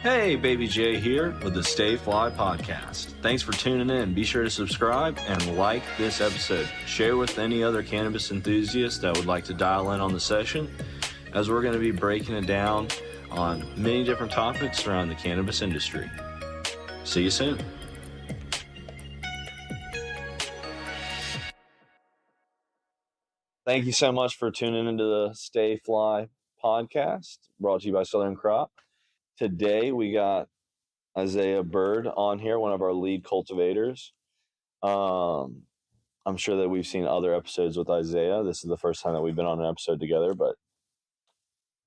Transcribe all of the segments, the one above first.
Hey, Baby J here with the Stay Fligh Podcast. Thanks for tuning in. Be sure to subscribe and like this episode. Share with any other cannabis enthusiasts that would like to dial in on the session, as we're going to be breaking it down on many different topics around the cannabis industry. See you soon. Thank you so much for tuning into the Stay Fligh Podcast, brought to you by Southern Crop. Today we got Issaish Bird on here, one of our lead cultivators. I'm sure that we've seen other episodes with Issaish. This is the first time that we've been on an episode together, but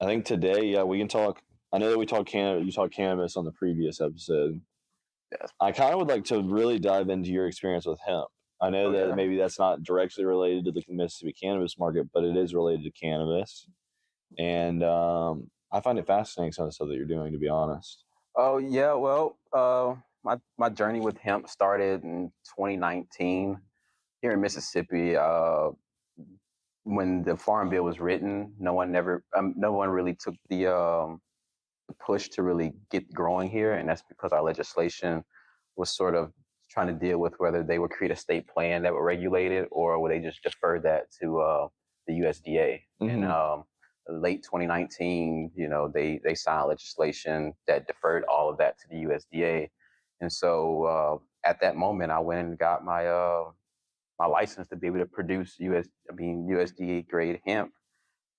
I think today, we can talk. I know that we talked cannabis. You talked cannabis on the previous episode. Yes. I kind of would like to really dive into your experience with hemp. I know that maybe that's not directly related to the Mississippi cannabis market, but it is related to cannabis, and I find it fascinating, some of the stuff that you're doing, to be honest. Oh yeah, well, my journey with hemp started in 2019 here in Mississippi. When the Farm Bill was written, no one really took the push to really get growing here, and that's because our legislation was sort of trying to deal with whether they would create a state plan that would regulate it, or would they just defer that to the USDA. Mm-hmm. And late 2019, they signed legislation that deferred all of that to the USDA. And so at that moment, I went and got my my license to be able to produce USDA grade hemp.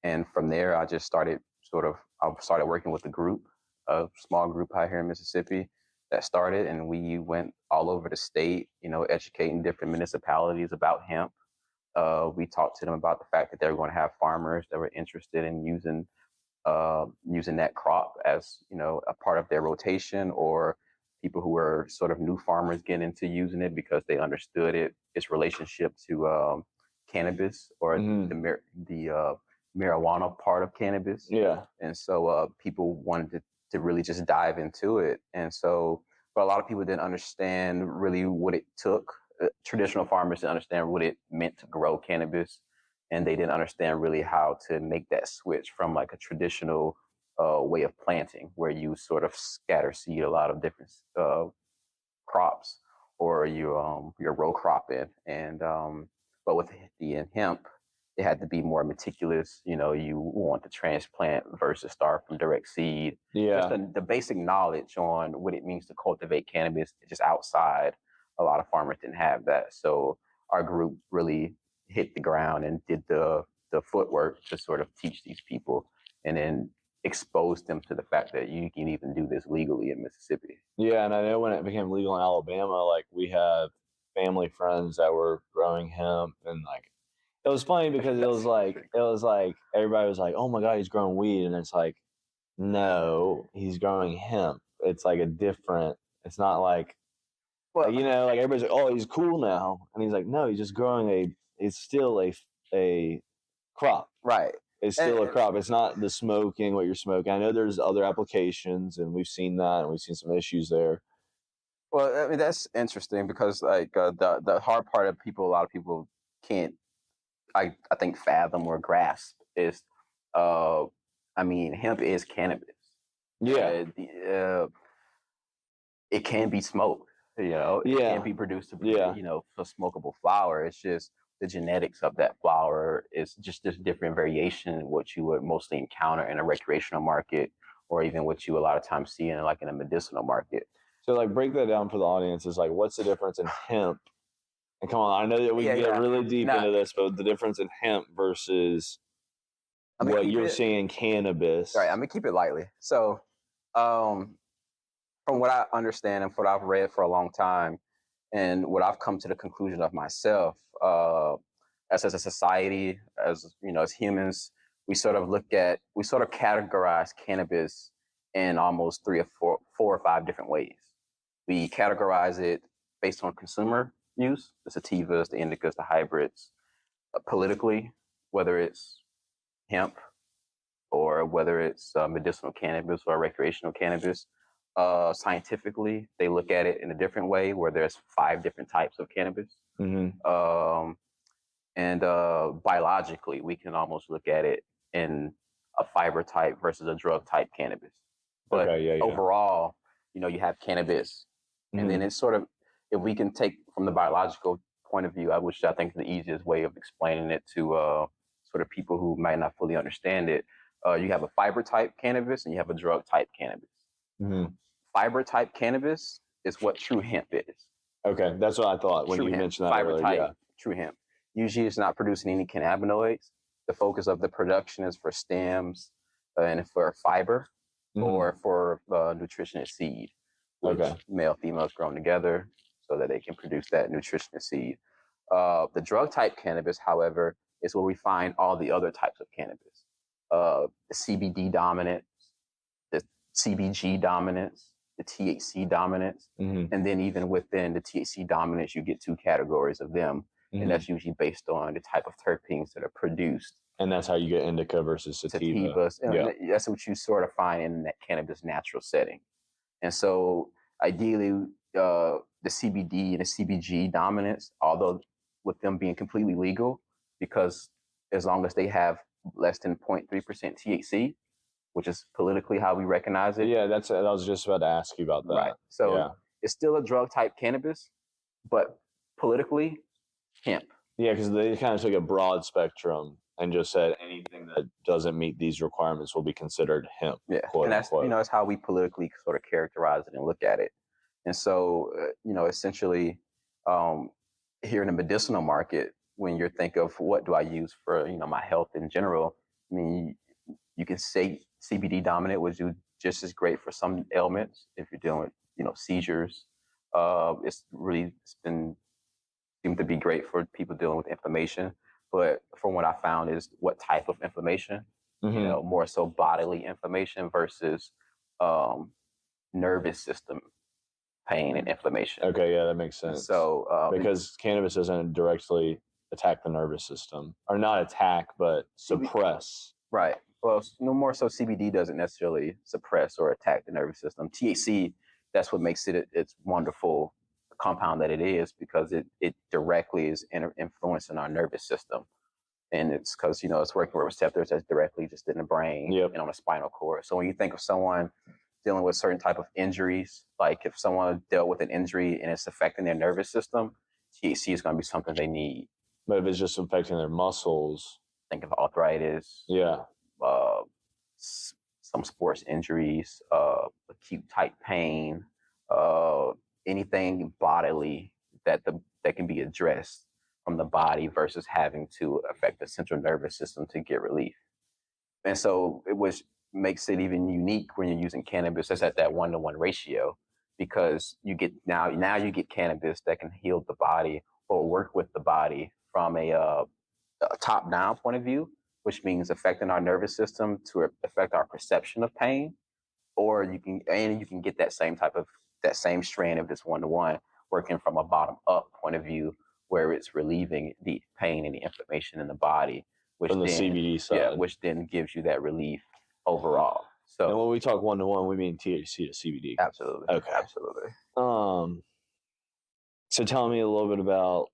And from there, I just started working with a small group out here in Mississippi that started, and we went all over the state, educating different municipalities about hemp. We talked to them about the fact that they were going to have farmers that were interested in using that crop as, a part of their rotation, or people who were sort of new farmers getting into using it because they understood its relationship to cannabis, or the marijuana part of cannabis. Yeah. And so people wanted to really just dive into it. And so, but a lot of people didn't understand really what it took. Traditional farmers didn't understand what it meant to grow cannabis, and they didn't understand really how to make that switch from like a traditional way of planting, where you sort of scatter seed a lot of different crops, or you row crop in. And but with the hemp, it had to be more meticulous. You want to transplant versus start from direct seed. Yeah. Just the basic knowledge on what it means to cultivate cannabis, just outside. A lot of farmers didn't have that. So our group really hit the ground and did the footwork to sort of teach these people, and then expose them to the fact that you can even do this legally in Mississippi. Yeah, and I know when it became legal in Alabama, like, we have family friends that were growing hemp, and like, it was funny because it was like everybody was like, "Oh my God, he's growing weed," and it's like, no, he's growing hemp. It's like it's not like, Well, like everybody's like, "Oh, he's cool now," and he's like, "No, he's just growing it's still a crop." right. It's still a crop. It's not the smoking, what you're smoking. I know there's other applications, and we've seen that, and we've seen some issues there. Well, I mean, that's interesting because like the hard part of a lot of people can't, I think, fathom or grasp is, hemp is cannabis. Yeah. It can be smoked. It can be produced to be, a smokable flower. It's just the genetics of that flower is just this different variation in what you would mostly encounter in a recreational market, or even what you a lot of times see in a medicinal market. So, like, break that down for the audience. Is like, what's the difference in hemp? And come on, I know that we can get really deep into this, but the difference in hemp versus what you're seeing in cannabis. Right, I'm gonna keep it lightly. So, from what I understand and what I've read for a long time, and what I've come to the conclusion of myself, as a society, as humans, we sort of categorize cannabis in almost four or five different ways. We categorize it based on consumer use, the sativas, the indicas, the hybrids. Politically, whether it's hemp, or whether it's medicinal cannabis or recreational cannabis. Scientifically, they look at it in a different way, where there's 5 different types of cannabis. Mm-hmm. And biologically, we can almost look at it in a fiber type versus a drug type cannabis. But Okay, yeah. overall, you have cannabis. And then it's sort of, if we can take from the biological point of view, I think the easiest way of explaining it to sort of people who might not fully understand it, you have a fiber type cannabis and you have a drug type cannabis. Fiber type cannabis is what true hemp is. Okay, that's what I thought when True you hemp, mentioned that fiber earlier. type, Yeah. true hemp. Usually it's not producing any cannabinoids. The focus of the production is for stems and for fiber or for nutritionist seed, which male, females grown together so that they can produce that nutritionist seed. The drug type cannabis, however, is where we find all the other types of cannabis. The CBD dominance, the CBG dominance, the THC dominance, and then even within the THC dominance, you get two categories of them, and that's usually based on the type of terpenes that are produced. And that's how you get indica versus sativa. Sativas, and that's what you sort of find in that cannabis natural setting. And so ideally, the CBD and the CBG dominance, although with them being completely legal, because as long as they have less than 0.3% THC, which is politically how we recognize it. Yeah, I was just about to ask you about that. Right. So it's still a drug type cannabis, but politically, hemp. Yeah, because they kind of took a broad spectrum and just said anything that doesn't meet these requirements will be considered hemp. Yeah, and that's that's how we politically sort of characterize it and look at it. And so essentially, here in the medicinal market, when you think of what do I use for my health in general, I mean, you can say CBD dominant would do just as great for some ailments if you're dealing with seizures. It's been seemed to be great for people dealing with inflammation. But from what I found is what type of inflammation, more so bodily inflammation versus nervous system pain and inflammation. Okay, yeah, that makes sense. So because cannabis doesn't directly attack the nervous system, or not attack, but suppress. Right. Well, no more so CBD doesn't necessarily suppress or attack the nervous system. THC, that's what makes it its wonderful compound that it is, because it directly is influencing our nervous system. And it's because, it's working with receptors that's directly just in the brain and on the spinal cord. So when you think of someone dealing with certain type of injuries, like if someone dealt with an injury and it's affecting their nervous system, THC is going to be something they need. But if it's just affecting their muscles, think of arthritis. Yeah. Some sports injuries, acute type pain, anything bodily that can be addressed from the body versus having to affect the central nervous system to get relief. And so makes it even unique when you're using cannabis that's at that 1-to-1 ratio, because you get now you get cannabis that can heal the body or work with the body from a top-down point of view, which means affecting our nervous system to affect our perception of pain, or you can get that same strand of this 1-to-1 working from a bottom-up point of view, where it's relieving the pain and the inflammation in the body, which from the CBD side, which then gives you that relief overall. So, and when we talk 1-to-1, we mean THC to CBD. Absolutely. Okay. Absolutely. So tell me a little bit about.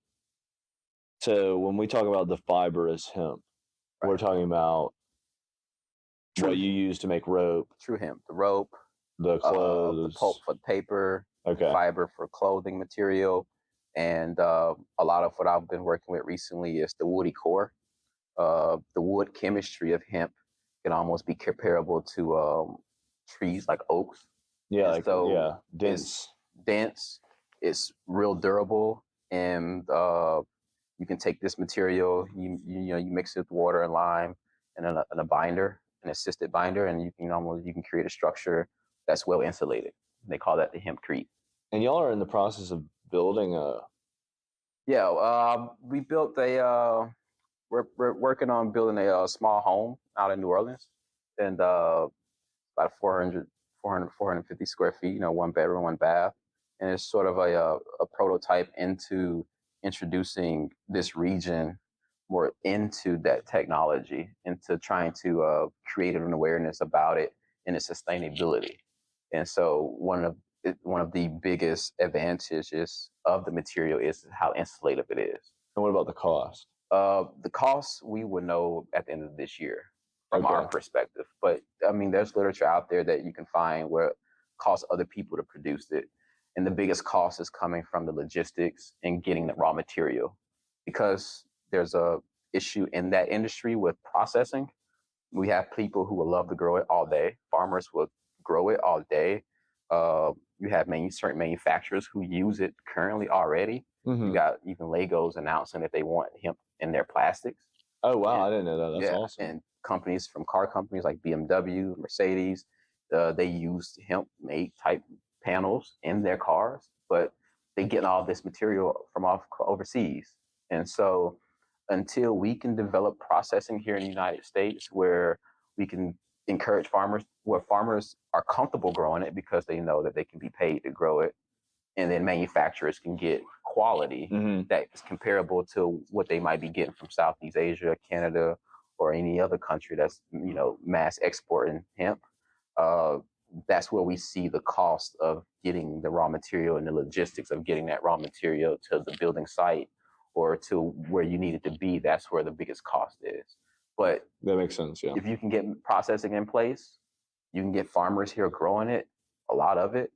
So when we talk about the fiber as hemp, we're talking about what you use to make rope. True hemp, the rope, the clothes, the pulp for paper, okay, fiber for clothing material, and a lot of what I've been working with recently is the woody core. The wood chemistry of hemp can almost be comparable to trees like oaks. Yeah, dense. It's dense. It's real durable, and you can take this material, you mix it with water and lime, and a binder, an assisted binder, and you can create a structure that's well insulated. They call that the hempcrete. And y'all are in the process of building a. Yeah, we built a. We're working on building a small home out in New Orleans, and about 450 square feet. 1 bedroom, 1 bath, and it's sort of a prototype into introducing this region more into that technology, into trying to create an awareness about it and its sustainability. And so one of the biggest advantages of the material is how insulative it is. And what about the cost? The cost we will know at the end of this year. from our Okay. perspective. But I mean, there's literature out there that you can find where it costs other people to produce it. And the biggest cost is coming from the logistics and getting the raw material, because there's a issue in that industry with processing. We have people who will love to grow it all day. Farmers will grow it all day. You have certain manufacturers who use it currently already. Mm-hmm. You got even Legos announcing that they want hemp in their plastics. Oh, wow. And, I didn't know that. That's awesome. And companies from car companies like BMW, Mercedes, they use hemp made type panels in their cars, but they get all this material from overseas. And so until we can develop processing here in the United States where we can encourage farmers, where farmers are comfortable growing it because they know that they can be paid to grow it, and then manufacturers can get quality that is comparable to what they might be getting from Southeast Asia, Canada, or any other country that's, mass exporting hemp. That's where we see the cost of getting the raw material and the logistics of getting that raw material to the building site or to where you need it to be. That's where the biggest cost is. But that makes sense. Yeah. If you can get processing in place, you can get farmers here growing it, a lot of it.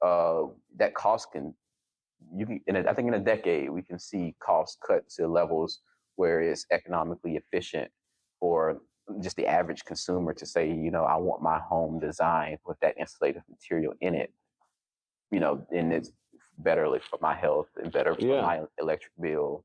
That cost I think in a decade, we can see costs cut to levels where it's economically efficient for just the average consumer to say, I want my home designed with that insulative material in it, and it's better for my health and better for my electric bill.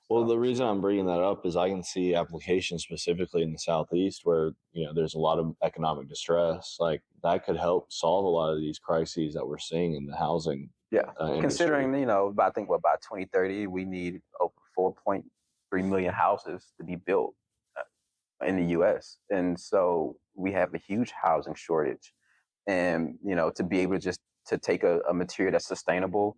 Well, the reason I'm bringing that up is I can see applications specifically in the Southeast where, there's a lot of economic distress. Like that could help solve a lot of these crises that we're seeing in the housing. Considering, I think by 2030, we need over 4.3 million houses to be built in the U.S. And so we have a huge housing shortage. And, to be able to take a material that's sustainable,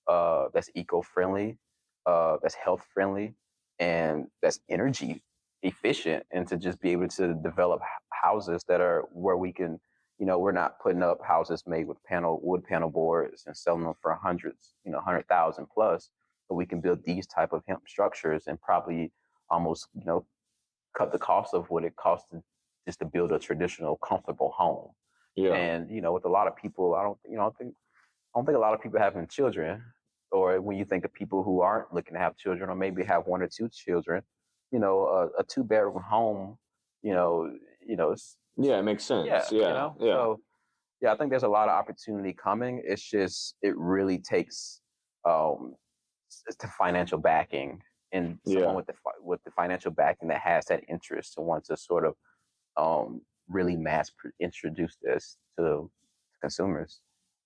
that's eco-friendly, that's health-friendly, and that's energy efficient, and to just be able to develop houses that are where we can, we're not putting up houses made with wood panel boards and selling them for hundreds, 100,000 plus, but we can build these type of hemp structures and probably almost, cut the cost of what it costs just to build a traditional, comfortable home. Yeah. And with a lot of people, I don't think a lot of people having children, or when you think of people who aren't looking to have children, or maybe have one or two children, a 2-bedroom home, it's, it makes sense. Yeah. So I think there's a lot of opportunity coming. It's just, it really takes the financial backing, and someone with the financial backing that has that interest and wants to sort of really mass introduce this to consumers.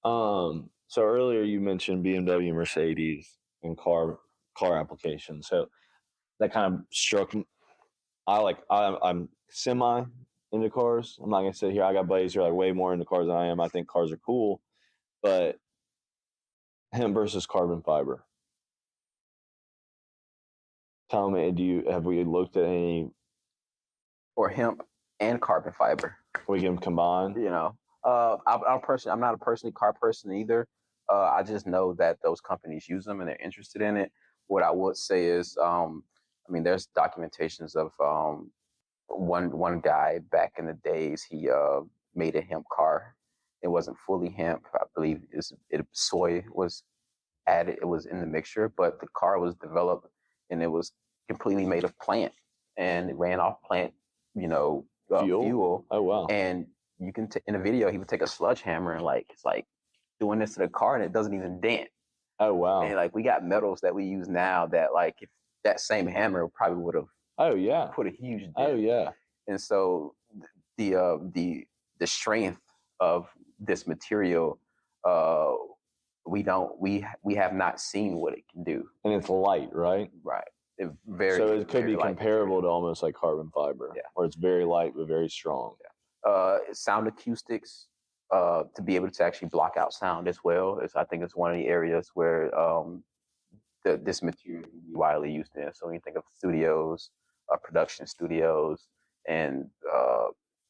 So earlier you mentioned BMW, Mercedes, and car applications. So that kind of struck me. I'm semi into cars. I'm not gonna sit here. I got buddies who are like way more into cars than I am. I think cars are cool, but hemp versus carbon fiber. Tell me, have we looked at any? Or hemp and carbon fiber. We can combine. I'm not a personally car person either. I just know that those companies use them and they're interested in it. What I would say is, there's documentations of one guy back in the days. He made a hemp car. It wasn't fully hemp. I believe soy was added. It was in the mixture, but the car was developed and it was completely made of plant, and it ran off plant, fuel. Oh wow! And you can in a video, he would take a sledgehammer and it's like doing this to the car, and it doesn't even dent. Oh wow! And we got metals that we use now that if that same hammer probably would have put a huge dent. Oh yeah! And so the strength of this material, we have not seen what it can do. And it's light, right? Right. So it could be comparable to almost like carbon fiber, where it's very light but very strong. Sound acoustics, to be able to actually block out sound as well. I think it's one of the areas where this material can be widely used in. So when you think of studios, production studios, and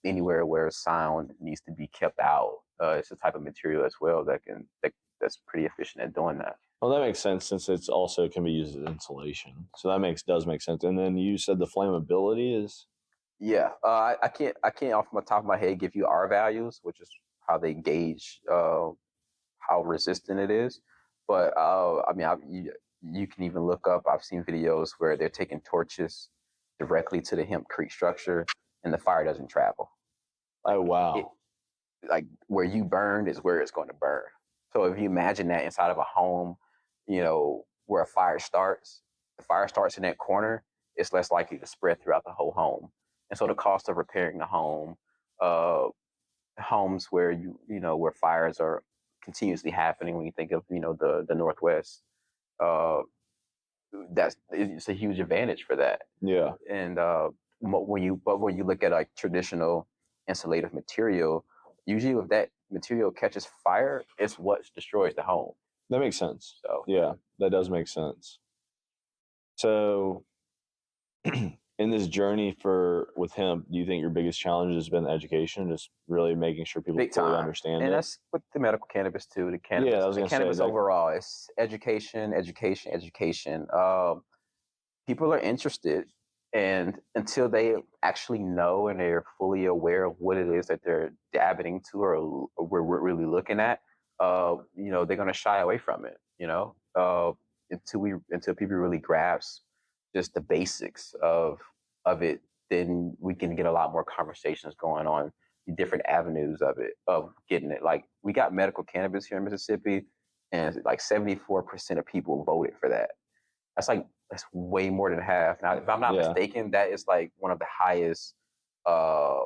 anywhere where sound needs to be kept out, it's a type of material as well that's pretty efficient at doing that. Well, that makes sense since it's also can be used as insulation. So that does make sense. And then you said the flammability is? Yeah, I can't off the top of my head give you R values, which is how they gauge how resistant it is. But I mean, you can even look up. I've seen videos where they're taking torches directly to the hempcrete structure, and the fire doesn't travel. Oh, Like it, wow. like where you burned is where it's going to burn. So if you imagine that inside of a home, where a fire starts, the fire starts in that corner, it's less likely to spread throughout the whole home. And so the cost of repairing the home, uh, homes where where fires are continuously happening, when you think of the Northwest, uh, it's a huge advantage for that. Yeah. And when you look at like traditional insulative material, usually if that material catches fire, it's what destroys the home. That makes sense. So Yeah, that does make sense. So in this journey with hemp, do you think your biggest challenge has been education, just really making sure people big fully time, understand and it? that's with the medical cannabis too. Yeah, I was The gonna say cannabis that. overall, it's education, education, education. People are interested, and until they actually know and they're fully aware of what it is that they're dabbing into, or we're really looking at, they're going to shy away from it. Until people really grasp just the basics of it, then we can get a lot more conversations going on the different avenues of getting it. Like, we got medical cannabis here in Mississippi, and like 74% of people voted for that. That's way more than half. Now, if I'm not Yeah, mistaken, that is like one of the highest uh,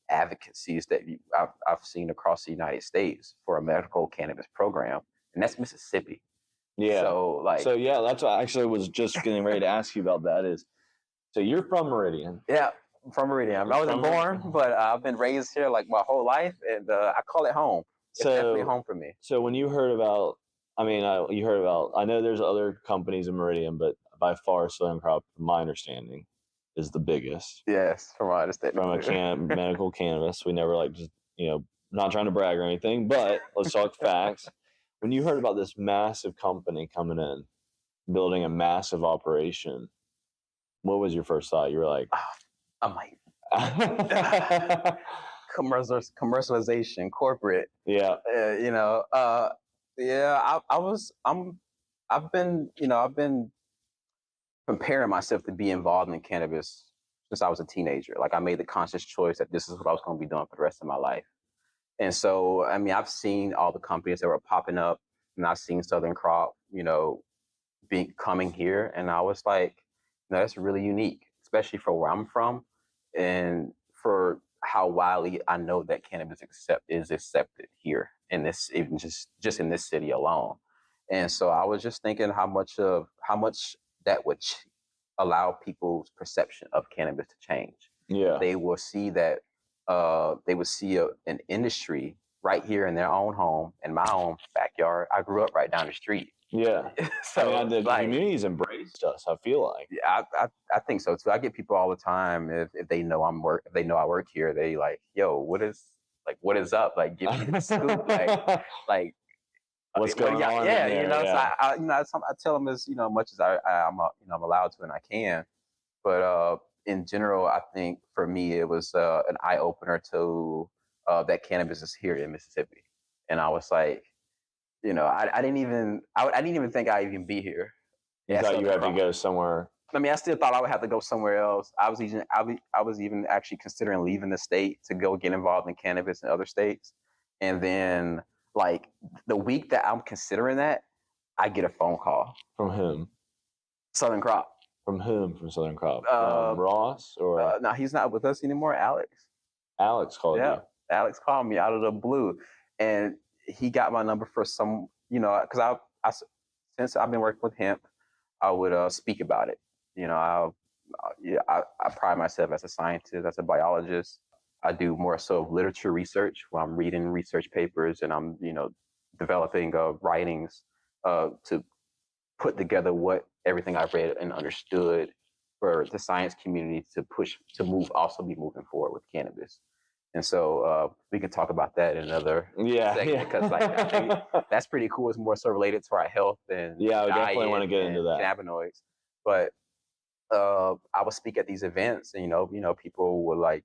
advocacies that I've seen across the United States for a medical cannabis program, and that's Mississippi. yeah. So, like, So yeah, that's what I actually was just getting ready to ask you about. That is, so you're from Meridian. yeah, I'm from Meridian. I wasn't born, but I've been raised here like my whole life, and I call it home. It's definitely home for me. So when you heard about, you heard about. I know there's other companies in Meridian, but by far Southern Crop, from my understanding, is the biggest. Yes, from my understanding. From a medical cannabis, we never like just not trying to brag or anything, but let's talk facts. When you heard about this massive company coming in, building a massive operation, what was your first thought? You were like, I'm like, commercialization, corporate. yeah, Yeah. I've been preparing myself to be involved in cannabis since I was a teenager. Like, I made the conscious choice that this is what I was going to be doing for the rest of my life. And so, I mean, I've seen all the companies that were popping up, and I've seen Southern Crop, coming here, and I was like, that's really unique, especially for where I'm from, and for how widely I know that cannabis is accepted here in this, even just in this city alone. And so I was just thinking how much that would allow people's perception of cannabis to change. yeah, They will see that they would see an industry right here in their own home, in my own backyard. I grew up right down the street. yeah. So The like, community's embraced us. I feel like. yeah, I think so too. I get people all the time, if they know if they know I work here, they like, yo, what is up? Like, give me the scoop. Like What's going on? Yeah, in there? So Yeah. I tell them as much as I'm allowed to and I can. But in general, I think for me it was an eye opener to that cannabis is here in Mississippi, and I was like, I didn't even think I'd even be here. You thought you had to go somewhere. I mean, I still thought I would have to go somewhere else. I was even actually considering leaving the state to go get involved in cannabis in other states. And then, like, the week that I'm considering that, I get a phone call From whom? Southern Crop. From whom? From Southern Crop? From Ross or no, he's not with us anymore. Alex. Alex called you? Alex called me out of the blue, and he got my number for some, because since I've been working with Hemp, I would speak about it. I pride myself as a scientist, as a biologist. I do more so literature research, where I'm reading research papers and I'm, developing writings to put together what everything I've read and understood for the science community to also be moving forward with cannabis. And so we can talk about that in another segment, because I think that's pretty cool. It's more so related to our health and I definitely want to get into that. cannabinoids. But I would speak at these events, and people would like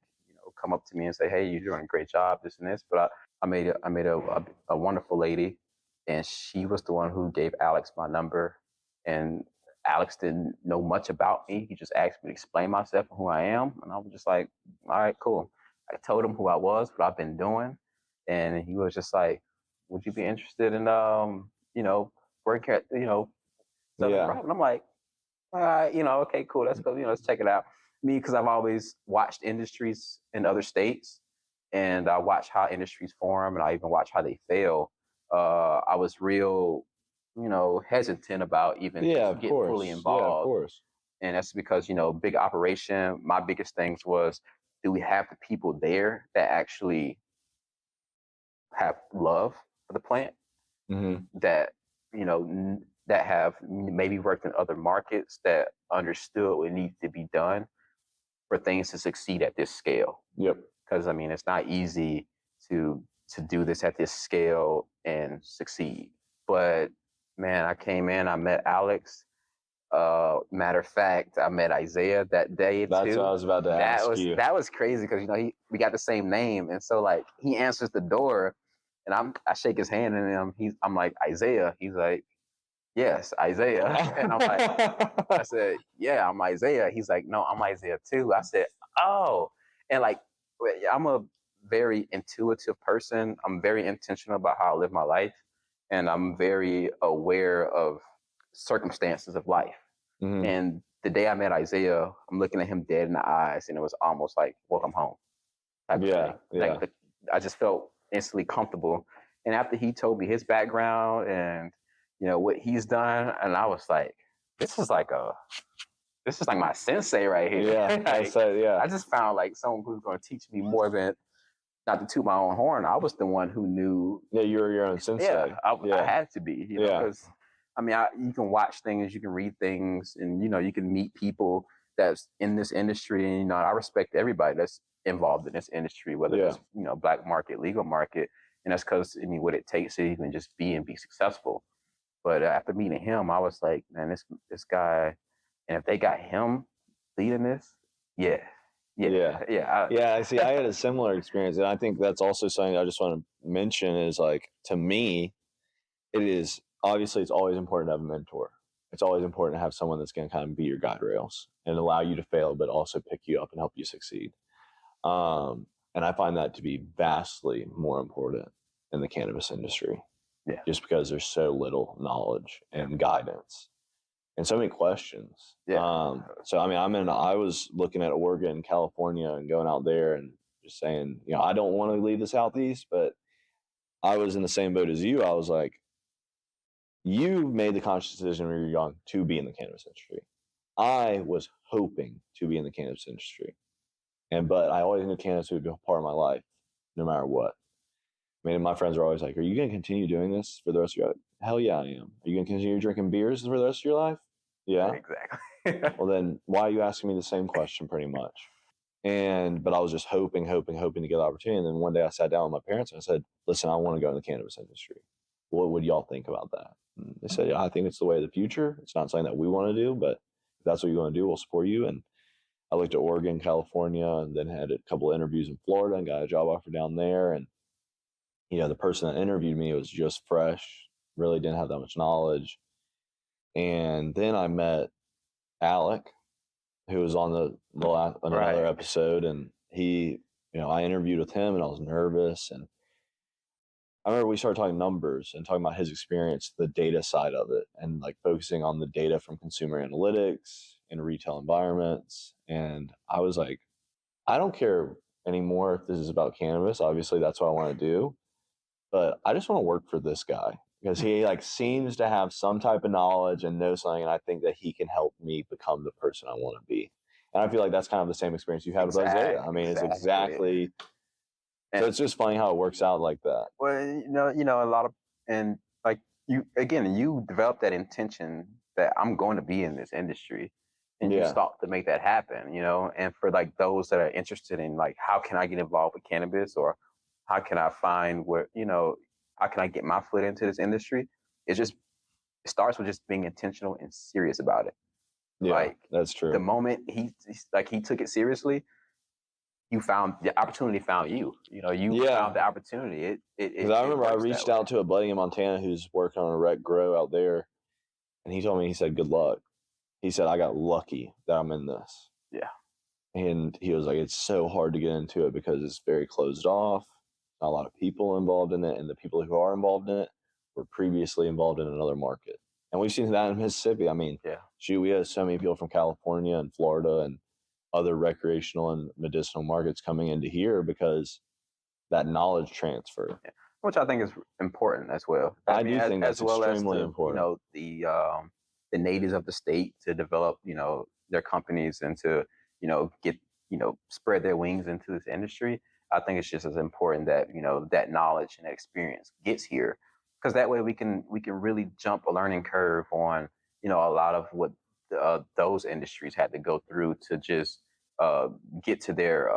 come up to me and say, "Hey, you're doing a great job, this and this." But I made a wonderful lady, and she was the one who gave Alex my number. And Alex didn't know much about me. He just asked me to explain myself and who I am, and I was just like, "All right, cool." I told him who I was, what I've been doing, and he was just like, "Would you be interested in working at Southern Crop?" And I'm like, okay, cool. Let's go. Let's check it out. Me, because I've always watched industries in other states, and I watch how industries form, and I even watch how they fail. I was real, hesitant about even getting fully Yeah, of involved, course. and that's because big operation. My biggest things was, do we have the people there that actually have love for the plant? That that have maybe worked in other markets, that understood what needs to be done for things to succeed at this scale. Yep. Because I mean, it's not easy to do this at this scale and succeed. But man, I came in, I met Alex. Matter of fact, I met Isaiah that day too. That's what I was about to ask you. That was crazy because we got the same name, and so like he answers the door, and I shake his hand, and I'm like, Isaiah. He's like, yes, Isaiah. And I'm like, I said, yeah, I'm Isaiah. He's like, no, I'm Isaiah too. I said, oh. And like, I'm a very intuitive person. I'm very intentional about how I live my life. And I'm very aware of circumstances of life. And the day I met Isaiah, I'm looking at him dead in the eyes, and it was almost like, welcome home. Yeah. Like, I just felt instantly comfortable. And after he told me his background and what he's done, and I was like, this is like my sensei right here. Yeah. I just found like someone who's going to teach me more than, not to toot my own horn. I was the one who knew. Yeah, you were your own sensei. Yeah, I had to be. Because I mean, you can watch things, you can read things, and you can meet people that's in this industry. And I respect everybody that's involved in this industry, whether it's black market, legal market, and that's because what it takes to even just be and be successful. But after meeting him, I was like, man, this guy, and if they got him leading this, yeah. I see. I had a similar experience, and I think that's also something I just want to mention is like, to me, it's always important to have a mentor. It's always important to have someone that's going to kind of be your guide rails and allow you to fail, but also pick you up and help you succeed. And I find that to be vastly more important in the cannabis industry. Yeah. Just because there's so little knowledge and guidance and so many questions. Yeah. So I mean, I was looking at Oregon, California, and going out there and just saying, I don't want to leave the Southeast, but I was in the same boat as you. I was like, you made the conscious decision when you were young to be in the cannabis industry. I was hoping to be in the cannabis industry, but I always knew cannabis would be a part of my life, no matter what. I mean, my friends are always like, "Are you going to continue doing this for the rest of your life?" Hell yeah, I am. Are you going to continue drinking beers for the rest of your life? Yeah, exactly. Well, then why are you asking me the same question, pretty much? But I was just hoping to get the opportunity. And then one day I sat down with my parents and I said, "Listen, I want to go in the cannabis industry. What would y'all think about that?" And they said, "Yeah, I think it's the way of the future. It's not something that we want to do, but if that's what you want to do, we'll support you." And I looked at Oregon, California, and then had a couple of interviews in Florida and got a job offer down there. And the person that interviewed me was just fresh, really didn't have that much knowledge. And then I met Alec, who was on another episode, and he, I interviewed with him, and I was nervous. And I remember we started talking numbers and talking about his experience, the data side of it, and like focusing on the data from consumer analytics and retail environments. And I was like, I don't care anymore if this is about cannabis. Obviously, that's what I want to do. But I just want to work for this guy because he like seems to have some type of knowledge and know something. And I think that he can help me become the person I want to be. And I feel like that's kind of the same experience you had with Isaiah. I mean, it's exactly. So it's just funny how it works out like that. Well, a lot of, and like you developed that intention that I'm going to be in this industry, and you start to make that happen, and for like those that are interested in like, how can I get involved with cannabis, or how can I find how can I get my foot into this industry? It starts with just being intentional and serious about it. Yeah, like that's true. the moment he took it seriously, you found the opportunity found you. You know, you found the opportunity. Because I remember I reached out to a buddy in Montana who's working on a rec grow out there, and he told me, he said, "Good luck." He said, "I got lucky that I'm in this." Yeah. And he was like, "It's so hard to get into it because it's very closed off. Not a lot of people involved in it, and the people who are involved in it were previously involved in another market." And we've seen that in Mississippi. I mean, shoot, we have so many people from California and Florida and other recreational and medicinal markets coming into here because that knowledge transfer. Yeah. Which I think is important as well. I do think that's extremely important. You know, the natives of the state to develop, you know, their companies and to, you know, get, you know, spread their wings into this industry. I think it's just as important that, you know, that knowledge and that experience gets here, because that way we can really jump a learning curve on, you know, a lot of what those industries had to go through to just get to their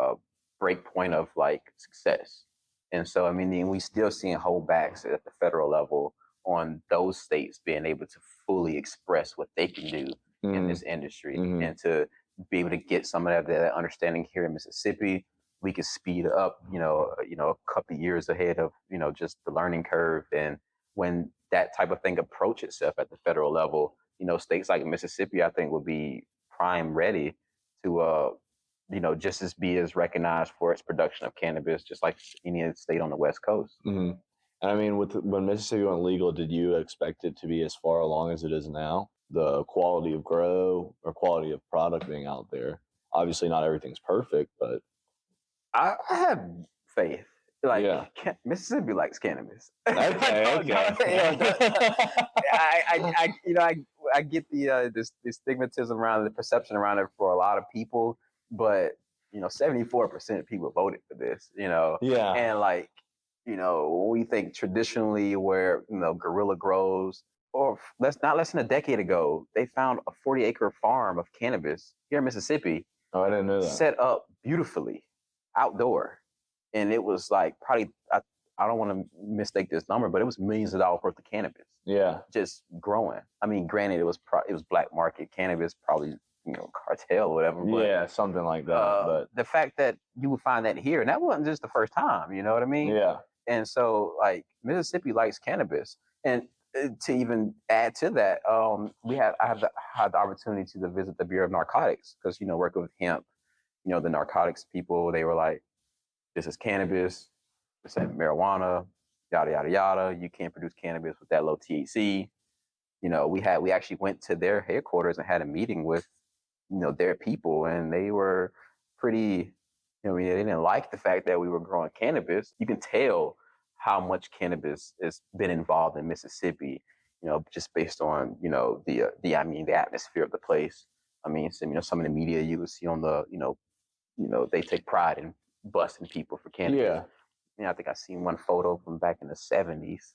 break point of like success. And so, I mean, we still seeing holdbacks at the federal level on those states being able to fully express what they can do in this industry, and to be able to get some of that understanding here in Mississippi. We could speed up, you know, a couple of years ahead of, you know, just the learning curve. And when that type of thing approach itself at the federal level, you know, states like Mississippi, I think, would be prime ready to, you know, just be as recognized for its production of cannabis, just like any state on the West Coast. And I mean, when Mississippi went legal, did you expect it to be as far along as it is now? The quality of grow or quality of product being out there. Obviously, not everything's perfect, but I have faith. Like, Mississippi likes cannabis. Okay. I get the stigmatism around the perception around it for a lot of people, but you know, 74% of people voted for this. You know, and like, you know, we think traditionally where, you know, guerrilla grows, or not less than a decade ago, they found a 40-acre farm of cannabis here in Mississippi. Oh, I didn't know that. Set up beautifully outdoor. And it was like probably, I don't want to mistake this number, but it was millions of dollars worth of cannabis. Yeah. Just growing. I mean, granted, it was black market cannabis, probably, you know, cartel or whatever. But, something like that. But the fact that you would find that here, and that wasn't just the first time, you know what I mean? Yeah. And so, like, Mississippi likes cannabis. And to even add to that, I had the opportunity to visit the Bureau of Narcotics, because, you know, working with Hemp, you know, the narcotics people, they were like, this is cannabis, this is marijuana, yada, yada, yada. You can't produce cannabis with that low THC. You know, we actually went to their headquarters and had a meeting with, you know, their people, and they were pretty, you know, they didn't like the fact that we were growing cannabis. You can tell how much cannabis has been involved in Mississippi, you know, just based on, you know, the atmosphere of the place. I mean, you know, some of the media you would see on the, you know, they take pride in busting people for cannabis. Yeah. You know, I think I seen one photo from back in the 70s.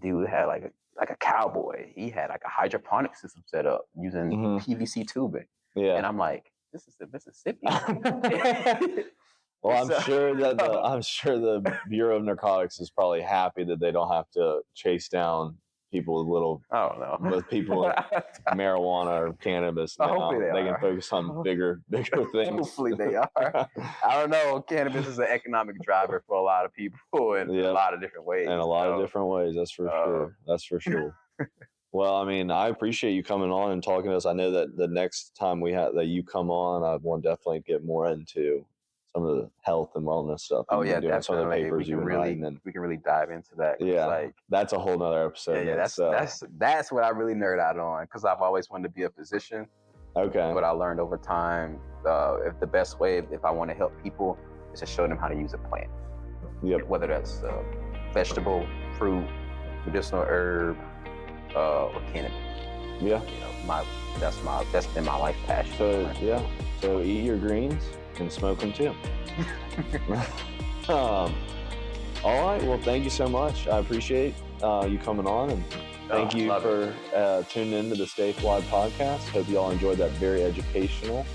Dude had like a cowboy. He had like a hydroponic system set up using PVC tubing. Yeah. And I'm like, this is the Mississippi. Well, I'm sure the Bureau of Narcotics is probably happy that they don't have to chase down people with people with marijuana or cannabis. Hopefully they can focus on bigger things. Hopefully they are. I don't know. Cannabis is an economic driver for a lot of people in a lot of different ways. In a lot of different ways, that's for sure. That's for sure. Well, I mean, I appreciate you coming on and talking to us. I know that the next time that you come on, I want to definitely get more into some of the health and wellness stuff. Oh yeah, definitely. Some of the papers we can really dive into that. Yeah, like, that's a whole nother episode. Yeah, that's what I really nerd out on, because I've always wanted to be a physician. Okay. But I learned over time, if the best way, if I want to help people, is to show them how to use a plant. Yep. Whether that's vegetable, fruit, medicinal herb, or cannabis. Yeah. You know, that's been my life passion. So eat your greens and smoke them too. All right. Well, thank you so much. I appreciate you coming on, and thank you for tuning into the Stay Fligh Podcast. Hope you all enjoyed that very educational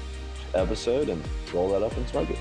episode, and roll that up and smoke it.